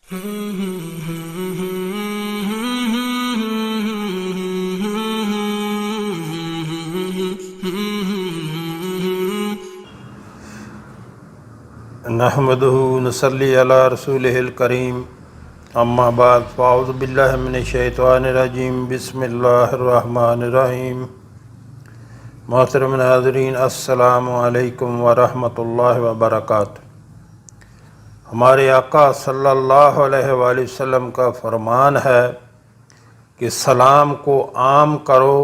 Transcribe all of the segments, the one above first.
نحمدہ نصلی علی رسولہ الکریم اما بعد فاعوذ باللہ من الشیطان الرجیم بسم اللہ الرحمن الرحیم محترم ناظرین السلام علیکم ورحمۃ اللہ وبرکاتہ۔ ہمارے آقا صلی اللہ علیہ وآلہ وسلم کا فرمان ہے کہ سلام کو عام کرو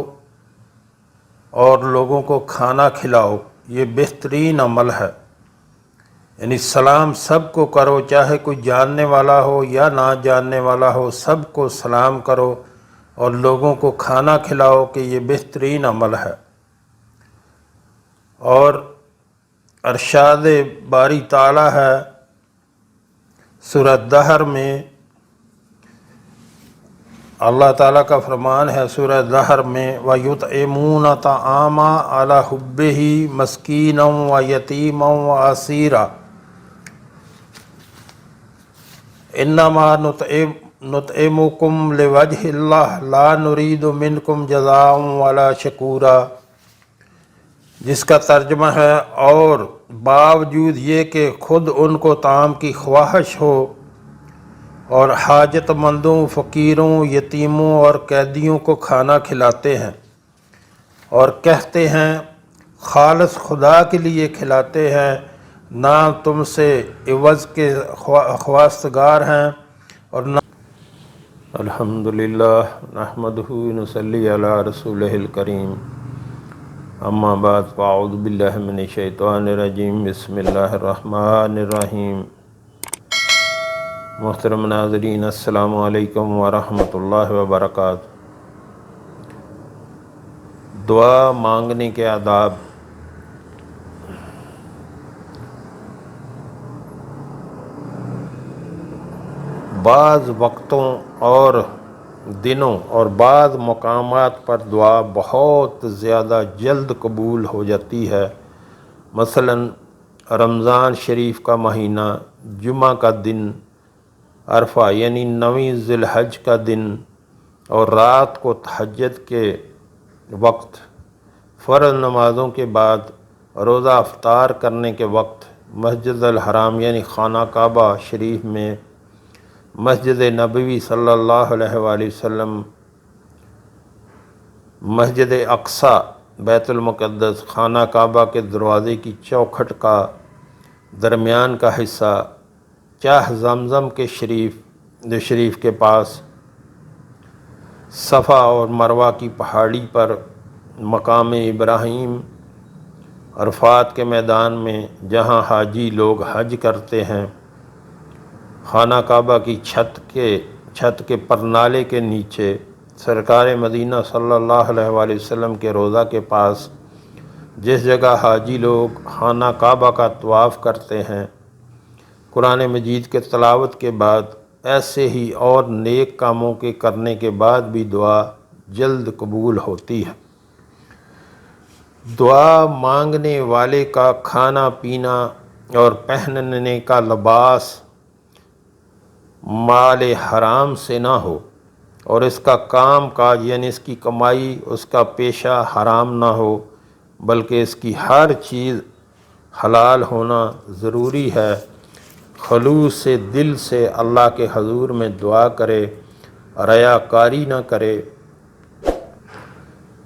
اور لوگوں کو کھانا کھلاؤ، یہ بہترین عمل ہے۔ یعنی سلام سب کو کرو، چاہے کوئی جاننے والا ہو یا نہ جاننے والا ہو، سب کو سلام کرو اور لوگوں کو کھانا کھلاؤ کہ یہ بہترین عمل ہے۔ اور ارشاد باری تعالی ہے سورہ دہر میں، اللہ تعالیٰ کا فرمان ہے سورہ دہر میں وَيُطْعِمُونَ الطَّعَامَ عَلَىٰ حُبِّهِ مِسْكِينًا وَيَتِيمًا وَأَسِيرًا انما نطعمکم لوجہ اللہ لا نرید منکم جزاء ولا شکورا، جس کا ترجمہ ہے اور باوجود یہ کہ خود ان کو طعام کی خواہش ہو اور حاجت مندوں، فقیروں، یتیموں اور قیدیوں کو کھانا کھلاتے ہیں اور کہتے ہیں خالص خدا کے لیے کھلاتے ہیں، نہ تم سے عوض کے خواستگار ہیں اور نہ۔ الحمدللہ نحمدہ نصلی علی رسولہ الکریم اما بعد فاعوذ باللہ من الشیطان الرجیم بسم اللہ الرحمن الرحیم۔ محترم ناظرین السلام علیکم ورحمۃ اللہ وبرکاتہ۔ دعا مانگنے کے آداب۔ بعض وقتوں اور دنوں اور بعض مقامات پر دعا بہت زیادہ جلد قبول ہو جاتی ہے۔ مثلا رمضان شریف کا مہینہ، جمعہ کا دن، عرفہ یعنی 9 ذی الحج کا دن، اور رات کو تہجد کے وقت، فرض نمازوں کے بعد، روزہ افطار کرنے کے وقت، مسجد الحرام یعنی خانہ کعبہ شریف میں، مسجد نبوی صلی اللہ علیہ وآلہ وسلم، مسجد اقصی بیت المقدس، خانہ کعبہ کے دروازے کی چوکھٹ کا درمیان کا حصہ، چاہ زمزم کے شریف کے پاس، صفا اور مروہ کی پہاڑی پر، مقام ابراہیم، عرفات کے میدان میں جہاں حاجی لوگ حج کرتے ہیں، خانہ کعبہ کی چھت کے پرنالے کے نیچے، سرکار مدینہ صلی اللہ علیہ وآلہ وسلم کے روضہ کے پاس، جس جگہ حاجی لوگ خانہ کعبہ کا طواف کرتے ہیں، قرآن مجید کے تلاوت کے بعد، ایسے ہی اور نیک کاموں کے کرنے کے بعد بھی دعا جلد قبول ہوتی ہے۔ دعا مانگنے والے کا کھانا پینا اور پہننے کا لباس مال حرام سے نہ ہو، اور اس کا کام کاج یعنی اس کی کمائی، اس کا پیشہ حرام نہ ہو، بلکہ اس کی ہر چیز حلال ہونا ضروری ہے۔ خلوص سے دل سے اللہ کے حضور میں دعا کرے، ریاکاری نہ کرے،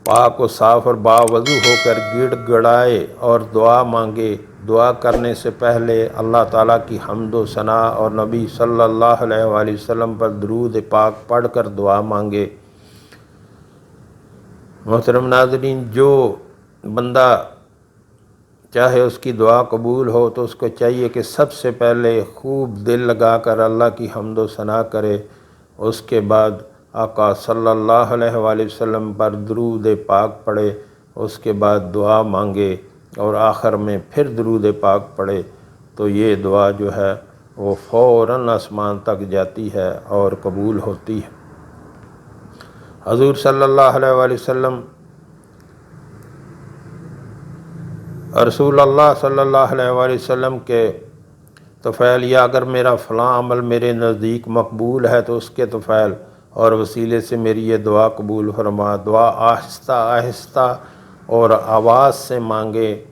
پاک و صاف اور باوضو ہو کر گڑ گڑائے اور دعا مانگے۔ دعا کرنے سے پہلے اللہ تعالیٰ کی حمد و ثنا اور نبی صلی اللہ علیہ وآلہ وسلم پر درود پاک پڑھ کر دعا مانگے۔ محترم ناظرین، جو بندہ چاہے اس کی دعا قبول ہو تو اس کو چاہیے کہ سب سے پہلے خوب دل لگا کر اللہ کی حمد و ثنا کرے، اس کے بعد آقا صلی اللہ علیہ وآلہ وسلم پر درود پاک پڑھے، اس کے بعد دعا مانگے اور آخر میں پھر درود پاک پڑھے، تو یہ دعا جو ہے وہ فوراً آسمان تک جاتی ہے اور قبول ہوتی ہے۔ حضور صلی اللہ علیہ وآلہ وسلم، رسول اللہ صلی اللہ علیہ وآلہ وسلم کے طفیل، یا اگر میرا فلاں عمل میرے نزدیک مقبول ہے تو اس کے طفیل اور وسیلے سے میری یہ دعا قبول فرما۔ دعا آہستہ آہستہ اور آواز سے مانگے۔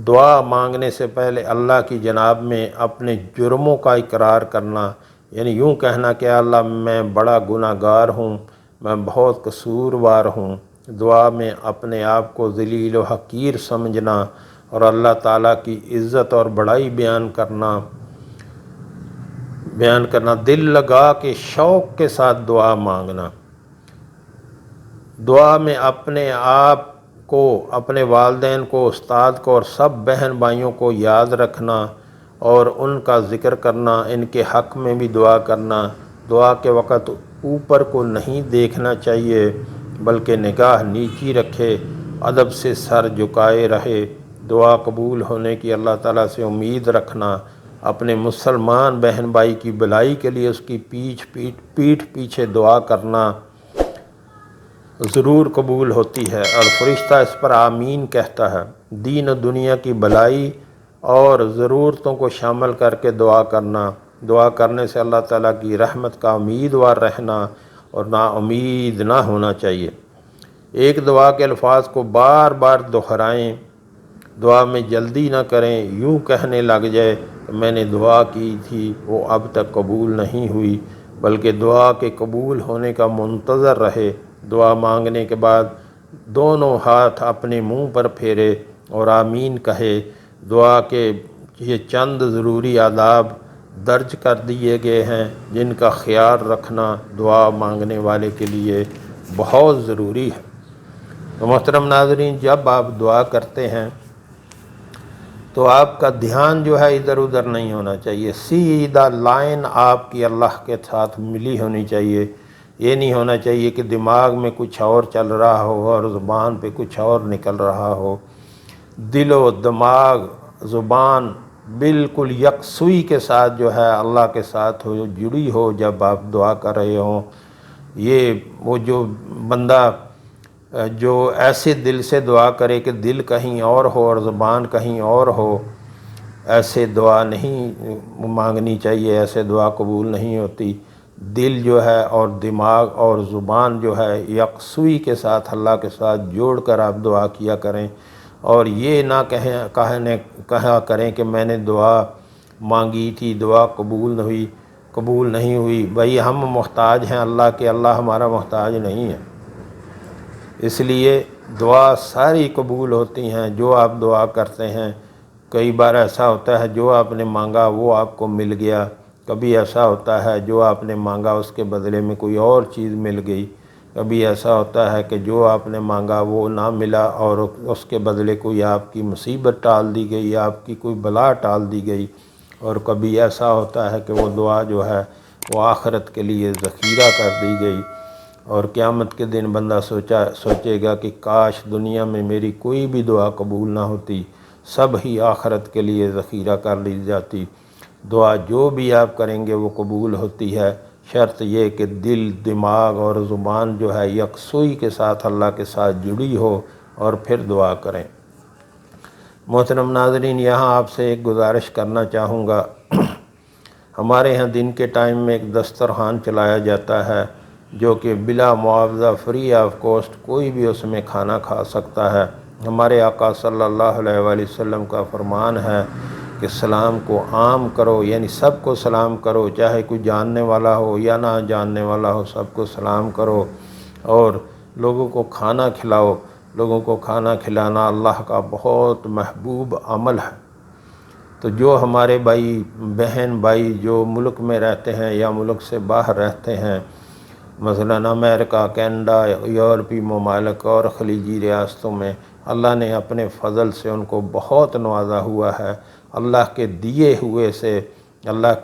دعا مانگنے سے پہلے اللہ کی جناب میں اپنے جرموں کا اقرار کرنا، یعنی یوں کہنا کہ اللہ میں بڑا گناہ گار ہوں، میں بہت قصوروار ہوں۔ دعا میں اپنے آپ کو ذلیل و حقیر سمجھنا اور اللہ تعالیٰ کی عزت اور بڑائی بیان کرنا، دل لگا کے شوق کے ساتھ دعا مانگنا۔ دعا میں اپنے آپ کو، اپنے والدین کو، استاد کو اور سب بہن بھائیوں کو یاد رکھنا اور ان کا ذکر کرنا، ان کے حق میں بھی دعا کرنا۔ دعا کے وقت اوپر کو نہیں دیکھنا چاہیے بلکہ نگاہ نیچی رکھے، ادب سے سر جھکائے رہے۔ دعا قبول ہونے کی اللہ تعالیٰ سے امید رکھنا، اپنے مسلمان بہن بھائی کی بھلائی کے لیے اس کی پیٹھ پیچھے دعا کرنا ضرور قبول ہوتی ہے اور فرشتہ اس پر آمین کہتا ہے۔ دین و دنیا کی بھلائی اور ضرورتوں کو شامل کر کے دعا کرنا، دعا کرنے سے اللہ تعالیٰ کی رحمت کا امیدوار رہنا اور نا امید نہ ہونا چاہیے۔ ایک دعا کے الفاظ کو بار بار دہرائیں، دعا میں جلدی نہ کریں، یوں کہنے لگ جائے کہ میں نے دعا کی تھی وہ اب تک قبول نہیں ہوئی، بلکہ دعا کے قبول ہونے کا منتظر رہے۔ دعا مانگنے کے بعد دونوں ہاتھ اپنے منہ پر پھیرے اور آمین کہے۔ دعا کے یہ چند ضروری آداب درج کر دیے گئے ہیں جن کا خیال رکھنا دعا مانگنے والے کے لیے بہت ضروری ہے۔ تو محترم ناظرین، جب آپ دعا کرتے ہیں تو آپ کا دھیان جو ہے ادھر ادھر نہیں ہونا چاہیے، سیدھا لائن آپ کی اللہ کے ساتھ ملی ہونی چاہیے۔ یہ نہیں ہونا چاہیے کہ دماغ میں کچھ اور چل رہا ہو اور زبان پہ کچھ اور نکل رہا ہو۔ دل و دماغ، زبان بالکل یکسوئی کے ساتھ جو ہے اللہ کے ساتھ ہو، جڑی ہو جب آپ دعا کر رہے ہوں۔ یہ وہ جو بندہ جو ایسے دل سے دعا کرے کہ دل کہیں اور ہو اور زبان کہیں اور ہو، ایسے دعا نہیں مانگنی چاہیے، ایسے دعا قبول نہیں ہوتی۔ دل جو ہے اور دماغ اور زبان جو ہے یکسوئی کے ساتھ اللہ کے ساتھ جوڑ کر آپ دعا کیا کریں، اور یہ نہ کہا کریں کہ میں نے دعا مانگی تھی، دعا قبول نہیں ہوئی۔ بھائی ہم محتاج ہیں اللہ کے، اللہ ہمارا محتاج نہیں ہے، اس لیے دعا ساری قبول ہوتی ہیں جو آپ دعا کرتے ہیں۔ کئی بار ایسا ہوتا ہے جو آپ نے مانگا وہ آپ کو مل گیا، کبھی ایسا ہوتا ہے جو آپ نے مانگا اس کے بدلے میں کوئی اور چیز مل گئی، کبھی ایسا ہوتا ہے کہ جو آپ نے مانگا وہ نہ ملا اور اس کے بدلے کوئی آپ کی مصیبت ٹال دی گئی، آپ کی کوئی بلا ٹال دی گئی، اور کبھی ایسا ہوتا ہے کہ وہ دعا جو ہے وہ آخرت کے لیے ذخیرہ کر دی گئی، اور قیامت کے دن بندہ سوچے گا کہ کاش دنیا میں میری کوئی بھی دعا قبول نہ ہوتی، سب ہی آخرت کے لیے ذخیرہ کر لی جاتی۔ دعا جو بھی آپ کریں گے وہ قبول ہوتی ہے، شرط یہ کہ دل، دماغ اور زبان جو ہے یکسوئی کے ساتھ اللہ کے ساتھ جڑی ہو، اور پھر دعا کریں۔ محترم ناظرین، یہاں آپ سے ایک گزارش کرنا چاہوں گا۔ ہمارے ہاں دن کے ٹائم میں ایک دسترخوان چلایا جاتا ہے جو کہ بلا معاوضہ، فری آف کاسٹ کوئی بھی اس میں کھانا کھا سکتا ہے۔ ہمارے آقا صلی اللہ علیہ وآلہ وسلم کا فرمان ہے کہ سلام کو عام کرو، یعنی سب کو سلام کرو، چاہے کوئی جاننے والا ہو یا نہ جاننے والا ہو، سب کو سلام کرو اور لوگوں کو کھانا کھلاؤ۔ لوگوں کو کھانا کھلانا اللہ کا بہت محبوب عمل ہے۔ تو جو ہمارے بہن بھائی جو ملک میں رہتے ہیں یا ملک سے باہر رہتے ہیں، مثلاً امریکہ، کینیڈا، یورپی ممالک اور خلیجی ریاستوں میں، اللہ نے اپنے فضل سے ان کو بہت نوازا ہوا ہے۔ اللہ کے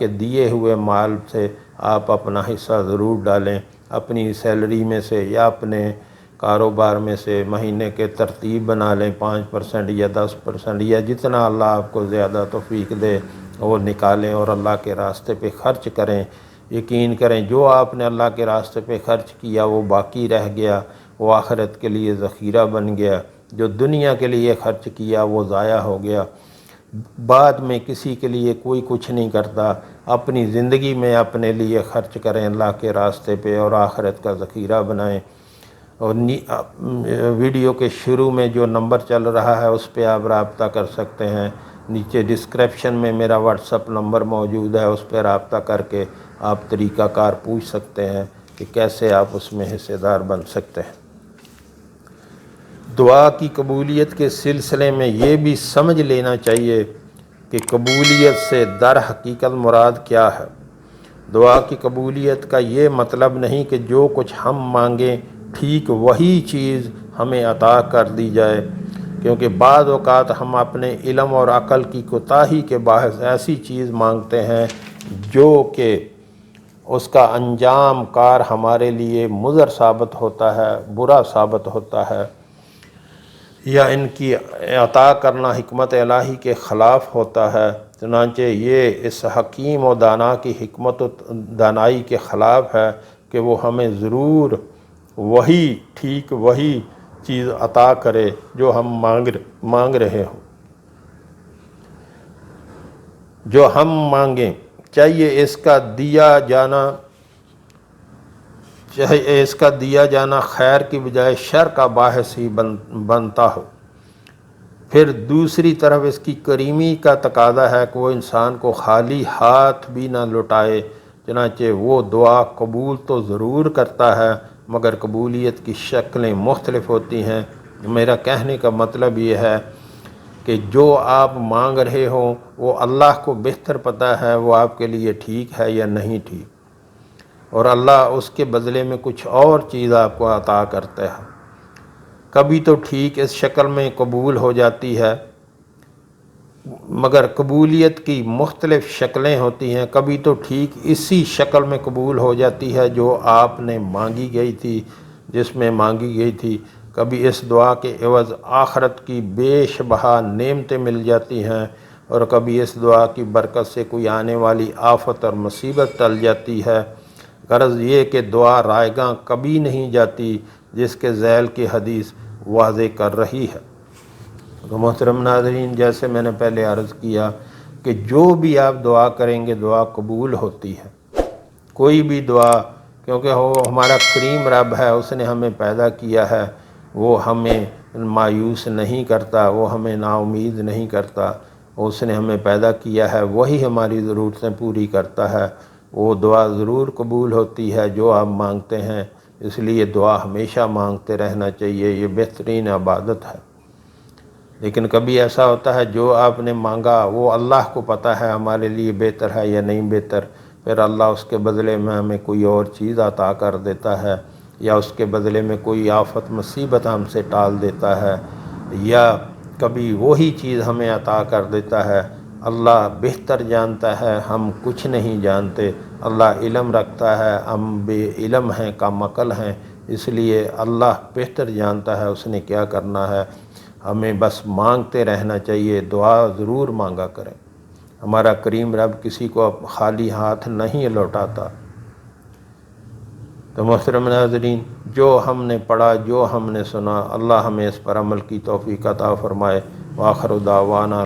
دیے ہوئے مال سے آپ اپنا حصہ ضرور ڈالیں، اپنی سیلری میں سے یا اپنے کاروبار میں سے مہینے کے ترتیب بنا لیں، 5% یا 10% یا جتنا اللہ آپ کو زیادہ توفیق دے وہ نکالیں اور اللہ کے راستے پہ خرچ کریں۔ یقین کریں جو آپ نے اللہ کے راستے پہ خرچ کیا وہ باقی رہ گیا، وہ آخرت کے لیے ذخیرہ بن گیا۔ جو دنیا کے لیے خرچ کیا وہ ضائع ہو گیا۔ بعد میں کسی کے لیے کوئی کچھ نہیں کرتا، اپنی زندگی میں اپنے لیے خرچ کریں اللہ کے راستے پہ اور آخرت کا ذخیرہ بنائیں۔ اور ویڈیو کے شروع میں جو نمبر چل رہا ہے اس پہ آپ رابطہ کر سکتے ہیں، نیچے ڈسکرپشن میں میرا واٹس اپ نمبر موجود ہے، اس پہ رابطہ کر کے آپ طریقہ کار پوچھ سکتے ہیں کہ کیسے آپ اس میں حصے دار بن سکتے ہیں۔ دعا کی قبولیت کے سلسلے میں یہ بھی سمجھ لینا چاہیے کہ قبولیت سے در حقیقت مراد کیا ہے۔ دعا کی قبولیت کا یہ مطلب نہیں کہ جو کچھ ہم مانگیں ٹھیک وہی چیز ہمیں عطا کر دی جائے، کیونکہ بعض اوقات ہم اپنے علم اور عقل کی کوتاہی کے باعث ایسی چیز مانگتے ہیں جو کہ اس کا انجام کار ہمارے لیے مضر ثابت ہوتا ہے، برا ثابت ہوتا ہے، یا ان کی عطا کرنا حکمت الہی کے خلاف ہوتا ہے۔ چنانچہ یہ اس حکیم و دانا کی حکمت و دانائی کے خلاف ہے کہ وہ ہمیں ضرور ٹھیک وہی چیز عطا کرے جو ہم مانگ رہے ہوں۔ جو ہم مانگیں چاہیے اس کا دیا جانا خیر کی بجائے شر کا باعث ہی بنتا ہو۔ پھر دوسری طرف اس کی کریمی کا تقاضا ہے کہ وہ انسان کو خالی ہاتھ بھی نہ لوٹائے، چنانچہ وہ دعا قبول تو ضرور کرتا ہے مگر قبولیت کی شکلیں مختلف ہوتی ہیں۔ میرا کہنے کا مطلب یہ ہے کہ جو آپ مانگ رہے ہوں وہ اللہ کو بہتر پتہ ہے وہ آپ کے لیے ٹھیک ہے یا نہیں ٹھیک، اور اللہ اس کے بدلے میں کچھ اور چیز آپ کو عطا کرتا ہے۔ کبھی تو ٹھیک اس شکل میں قبول ہو جاتی ہے، مگر قبولیت کی مختلف شکلیں ہوتی ہیں۔ کبھی تو ٹھیک اسی شکل میں قبول ہو جاتی ہے جو آپ نے جس میں مانگی گئی تھی۔ کبھی اس دعا کے عوض آخرت کی بے شبہ نعمتیں مل جاتی ہیں، اور کبھی اس دعا کی برکت سے کوئی آنے والی آفت اور مصیبت ٹل جاتی ہے۔ غرض یہ کہ دعا رائیگاں کبھی نہیں جاتی، جس کے ذیل کی حدیث واضح کر رہی ہے۔ تو محترم ناظرین، جیسے میں نے پہلے عرض کیا کہ جو بھی آپ دعا کریں گے دعا قبول ہوتی ہے، کوئی بھی دعا، کیونکہ وہ ہمارا کریم رب ہے، اس نے ہمیں پیدا کیا ہے، وہ ہمیں مایوس نہیں کرتا، وہ ہمیں نا امید نہیں کرتا، اس نے ہمیں پیدا کیا ہے، وہی ہماری ضرورتیں پوری کرتا ہے۔ وہ دعا ضرور قبول ہوتی ہے جو آپ مانگتے ہیں، اس لیے دعا ہمیشہ مانگتے رہنا چاہیے، یہ بہترین عبادت ہے۔ لیکن کبھی ایسا ہوتا ہے جو آپ نے مانگا وہ اللہ کو پتہ ہے ہمارے لیے بہتر ہے یا نہیں بہتر، پھر اللہ اس کے بدلے میں ہمیں کوئی اور چیز عطا کر دیتا ہے، یا اس کے بدلے میں کوئی آفت مصیبت ہم سے ٹال دیتا ہے، یا کبھی وہی چیز ہمیں عطا کر دیتا ہے۔ اللہ بہتر جانتا ہے، ہم کچھ نہیں جانتے۔ اللہ علم رکھتا ہے، ہم بے علم ہیں، کم عقل ہیں، اس لیے اللہ بہتر جانتا ہے اس نے کیا کرنا ہے۔ ہمیں بس مانگتے رہنا چاہیے، دعا ضرور مانگا کریں۔ ہمارا کریم رب کسی کو خالی ہاتھ نہیں لوٹاتا۔ تو محترم ناظرین، جو ہم نے پڑھا، جو ہم نے سنا، اللہ ہمیں اس پر عمل کی توفیق عطا فرمائے۔ وآخر دعوانا